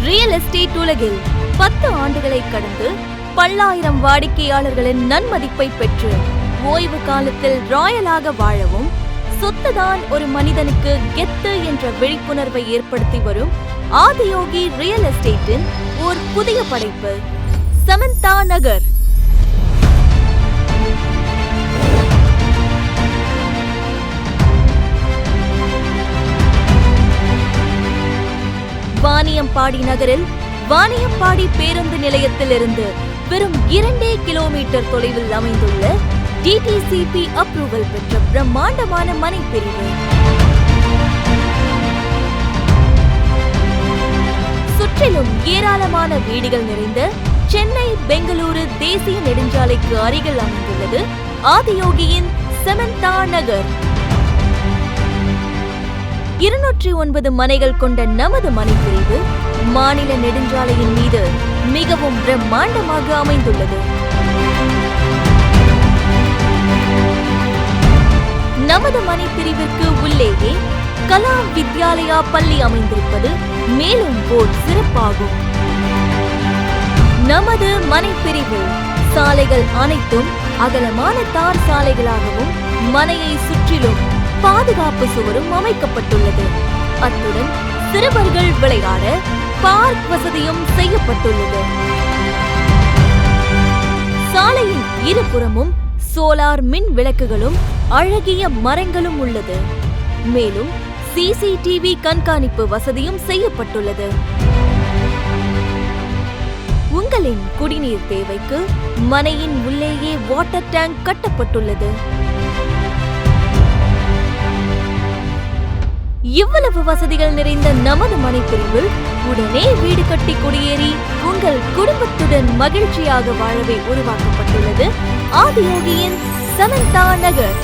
Real estate உலகில் 10 ஆண்டுகளை கடந்து பல்லாயிரம் வாடிக்கையாளர்களின் நன்மதிப்பை பெற்று ஓய்வு காலத்தில் ராயலாக வாழவும் சொத்துதான் ஒரு மனிதனுக்கு கெத்து என்ற விழிப்புணர்வை ஏற்படுத்தி வரும் ஆதியோகி ரியல் எஸ்டேட்டின் ஒரு புதிய படைப்பு சமந்தா நகர். வாணியம்பாடி நகரில் வாணியம்பாடி பேருந்து நிலையத்திலிருந்து வெறும் 2 கிலோமீட்டர் தொலைவில் அமைந்துள்ள டிடிசிபி அப்ரூவல் பெற்ற பிரம்மாண்டமான மனை பிரிவு. சுற்றிலும் ஏராளமான வீடுகள் நிறைந்த சென்னை பெங்களூரு தேசிய நெடுஞ்சாலைக்கு அருகில் அமைந்துள்ளது ஆதியோகியின் சமந்தா நகர். 209 மனைகள் கொண்ட நமது மனைப்பிரிவு மாநில நெடுஞ்சாலையின் மீது மிகவும் பிரம்மாண்டமாக அமைந்துள்ளது. நமது மனைப்பிரிவிற்கு உள்ளேயே கலாம் வித்யாலயா பள்ளி அமைந்திருப்பது மேலும் ஓர் சிறப்பாகும். நமது மனைப்பிரிவு சாலைகள் அனைத்தும் அகலமான தார் சாலைகளாகவும் மனையை சுற்றிலும் பாதுகாப்பு சுவரும் அமைக்கப்பட்டுள்ளது. அத்துடன் சிறுவர்கள் விளையாட பார்க் வசதியும் செய்யப்பட்டுள்ளது. சாலையின் இருபுறமும் சோலார் மின் விளக்குகளும் அழகிய மரங்களும் உள்ளது. மேலும் சிசிடிவி கண்காணிப்பு வசதியும் செய்யப்பட்டுள்ளது. உங்களின் குடிநீர் தேவைக்கு மனையின் உள்ளேயே வாட்டர் டேங்க் கட்டப்பட்டுள்ளது. இவ்வளவு வசதிகள் நிறைந்த நமது மனைப்பிரிவில் உடனே வீடு கட்டி குடியேறி உங்கள் குடும்பத்துடன் மகிழ்ச்சியாக வாழவே உருவாக்கப்பட்டுள்ளது ஆதியோகியின் சமந்தா நகர்.